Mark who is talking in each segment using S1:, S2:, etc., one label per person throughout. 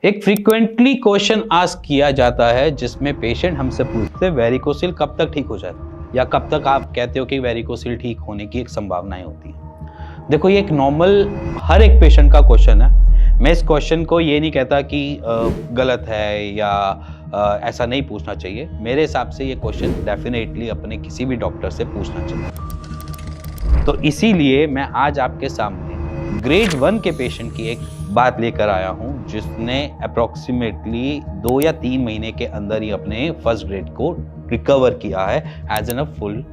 S1: एक frequently question ask किया जाता है जिसमें पेशेंट हमसे पूछते हैं वेरिकोसिल कब तक ठीक हो जाता है, या कब तक आप कहते हो कि वेरिकोसिल ठीक होने की एक संभावनाएं होती है। देखो, ये एक नॉर्मल हर एक पेशेंट का क्वेश्चन है। मैं इस क्वेश्चन को ये नहीं कहता कि गलत है या ऐसा नहीं पूछना चाहिए। मेरे हिसाब से ये क्वेश्चन डेफिनेटली अपने किसी भी डॉक्टर से पूछना चाहिए। तो इसीलिए मैं आज आपके सामने ग्रेड 1 के पेशेंट की एक बात लेकर आया हूं, जिसने अप्रोक्सीमेटली 2 या 3 महीने के अंदर ही अपने फर्स्ट ग्रेड को रिकवर किया है। As an a full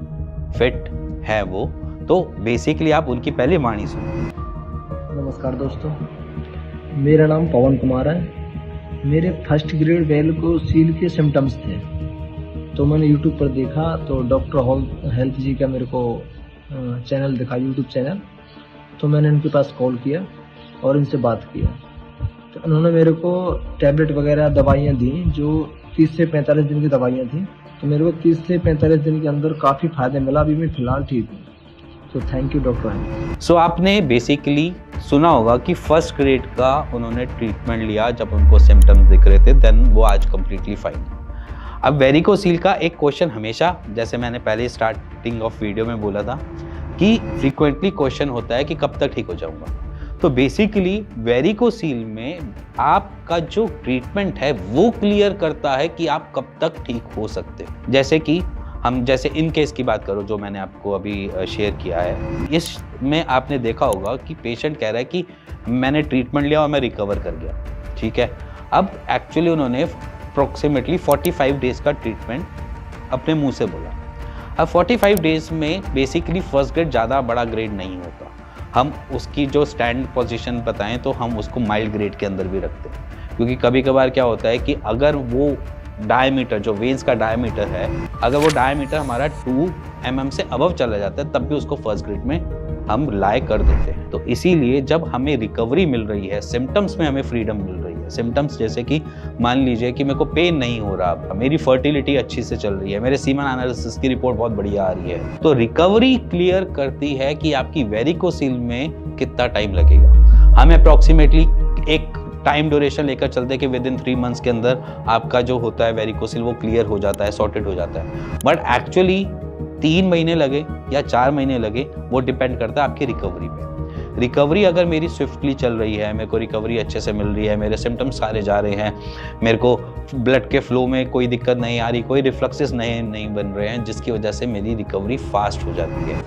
S1: fit है वो। तो बेसिकली आप उनकी पहली वाणी सुनिए।
S2: नमस्कार दोस्तों, मेरा नाम पवन कुमार है। मेरे फर्स्ट ग्रेड वेरिकोसील के सिम्टम्स थे, तो मैंने यूट्यूब पर देखा तो डॉक्टर हेल्थ जी का मेरे को चैनल दिखा, यूट्यूब चैनल। तो मैंने इनके पास कॉल किया और इनसे बात किया। तो उन्होंने मेरे को टैबलेट वगैरह दवाइयाँ दी, जो 30 से 45 दिन की दवाइयाँ थी। तो मेरे को 30 से 45 दिन के अंदर काफ़ी फ़ायदा मिला। अभी मैं फ़िलहाल ठीक हूँ। तो थैंक यू डॉक्टर।
S1: सो आपने बेसिकली सुना होगा कि फर्स्ट ग्रेड का उन्होंने ट्रीटमेंट लिया जब उनको सिम्टम्स दिख रहे थे, देन वो आज कम्प्लीटली फाइन। अब वेरिकोसील का एक क्वेश्चन हमेशा, जैसे मैंने पहले स्टार्टिंग ऑफ वीडियो में बोला था कि फ्रीक्वेंटली क्वेश्चन होता है कि कब तक ठीक हो जाऊंगा। तो बेसिकली वेरिकोसील में आपका जो ट्रीटमेंट है वो क्लियर करता है कि आप कब तक ठीक हो सकते हो। जैसे कि हम जैसे इन केस की बात करो जो मैंने आपको अभी शेयर किया है, इसमें आपने देखा होगा कि पेशेंट कह रहा है कि मैंने ट्रीटमेंट लिया और मैं रिकवर कर गया। ठीक है, अब एक्चुअली उन्होंने अप्रोक्सीमेटली 45 डेज का ट्रीटमेंट अपने मुंह से बोला। अब 45 डेज में बेसिकली फर्स्ट ग्रेड ज़्यादा बड़ा ग्रेड नहीं होता। हम उसकी जो स्टैंड पोजीशन बताएं तो हम उसको माइल्ड ग्रेड के अंदर भी रखते हैं, क्योंकि कभी कभार क्या होता है कि अगर वो डायमीटर, जो वेन्स का डायमीटर है, अगर वो डायमीटर हमारा 2 mm से अबव चला जाता है, तब भी उसको फर्स्ट ग्रेड में हम लाए कर देते हैं। तो इसीलिए जब हमें रिकवरी मिल रही है, सिम्टम्स में हमें फ्रीडम मिल रही है, सिम्टम्स जैसे कि मान लीजिए कि मेरे को पेन नहीं हो रहा, मेरी फर्टिलिटी अच्छी से चल रही है, मेरे सीमन एनालिसिस की रिपोर्ट बहुत बढ़िया आ रही है, तो रिकवरी क्लियर करती है कि आपकी वेरिकोसील में कितना टाइम लगेगा। हमें अप्रोक्सीमेटली एक टाइम ड्यूरेशन लेकर चलते कि विद इन 3 मंथ्स के अंदर आपका जो होता है वेरिकोसील वो क्लियर हो जाता है, सॉर्टेड हो जाता है। बट एक्चुअली 3 महीने लगे या 4 महीने लगे, वो डिपेंड करता है आपकी रिकवरी पे। रिकवरी अगर मेरी स्विफ्टली चल रही है, मेरे को रिकवरी अच्छे से मिल रही है, मेरे सिम्टम्स सारे जा रहे हैं, मेरे को ब्लड के फ्लो में कोई दिक्कत नहीं आ रही, कोई रिफ्लक्सेस नहीं बन रहे हैं, जिसकी वजह से मेरी रिकवरी फास्ट हो जाती है।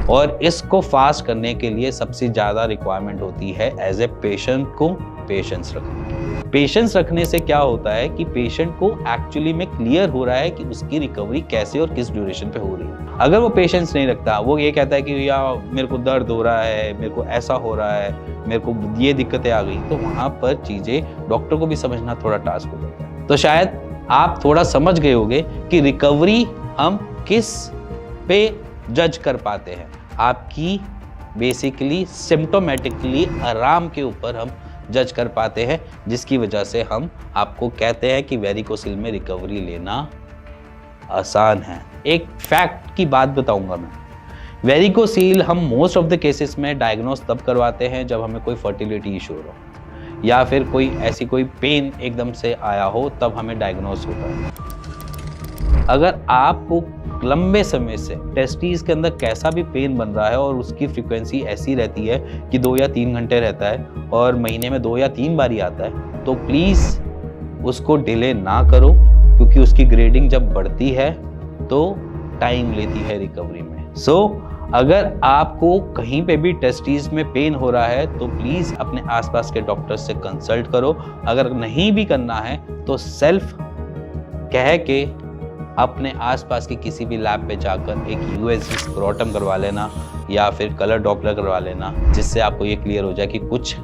S1: और इसको फास्ट करने के लिए सबसे ज़्यादा रिक्वायरमेंट होती है एज ए पेशेंट को पेशेंस रखने। पेशेंस रखने से क्या होता है कि पेशेंट को एक्चुअली में क्लियर हो रहा है कि उसकी रिकवरी कैसे और किस ड्यूरेशन पे हो रही है। अगर वो पेशेंस नहीं रखता, वो ये कहता है कि या मेरे को दर्द हो रहा है, मेरे को ऐसा हो रहा है, मेरे को ये दिक्कतें आ गई, तो वहाँ पर चीज़ें डॉक्टर को भी समझना थोड़ा टास्क हो जाता है। तो शायद आप थोड़ा समझ गए होंगे कि रिकवरी हम किस पे जज कर पाते हैं। आपकी बेसिकली सिम्टोमेटिकली आराम के ऊपर हम जज कर पाते हैं, जिसकी वजह से हम आपको कहते हैं कि वेरिकोसील में रिकवरी लेना आसान है। एक फैक्ट की बात बताऊंगा मैं। वेरिकोसील हम मोस्ट ऑफ द केसेस में डायग्नोस तब करवाते हैं जब हमें कोई फर्टिलिटी इशू हो, या फिर कोई ऐसी कोई पेन एकदम से आया हो, तब हमें डायग्नोस होता है। अगर आपको लंबे समय से टेस्टिस के अंदर कैसा भी पेन बन रहा है और उसकी फ्रीक्वेंसी ऐसी रहती है कि 2 या 3 घंटे रहता है और महीने में 2 या 3 बार ही आता है, तो प्लीज़ उसको डिले ना करो, क्योंकि उसकी ग्रेडिंग जब बढ़ती है तो टाइम लेती है रिकवरी में। सो अगर आपको कहीं पे भी टेस्टिस में पेन हो रहा है तो प्लीज़ अपने आसपास के डॉक्टर से कंसल्ट करो। अगर नहीं भी करना है तो सेल्फ कह के अपने आसपास की किसी भी लैब पे जाकर एक यूएसजी स्क्रोटम करवा लेना या फिर कलर डॉपलर करवा लेना, जिससे आपको ये क्लियर हो जाए कि कुछ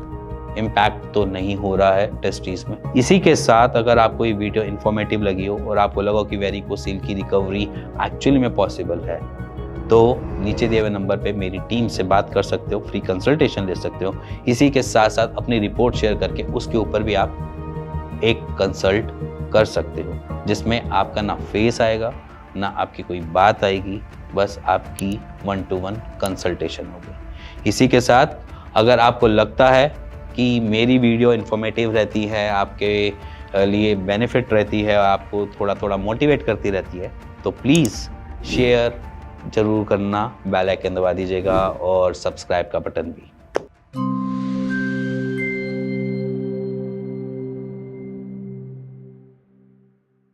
S1: इम्पैक्ट तो नहीं हो रहा है टेस्टिस में। इसी के साथ अगर आपको ये वीडियो इन्फॉर्मेटिव लगी हो और आपको लगा कि वेरिकोसील की रिकवरी एक्चुअली में पॉसिबल है, तो नीचे दिए हुए नंबर पे मेरी टीम से बात कर सकते हो, फ्री कंसल्टेशन ले सकते हो। इसी के साथ साथ अपनी रिपोर्ट शेयर करके उसके ऊपर भी आप एक कंसल्ट कर सकते हो, जिसमें आपका ना फेस आएगा ना आपकी कोई बात आएगी, बस आपकी 1-to-1 कंसल्टेशन होगी। इसी के साथ अगर आपको लगता है कि मेरी वीडियो इन्फॉर्मेटिव रहती है, आपके लिए बेनिफिट रहती है, आपको थोड़ा थोड़ा मोटिवेट करती रहती है, तो प्लीज़ शेयर ज़रूर करना, बेल आइकन दबा दीजिएगा और सब्सक्राइब का बटन भी।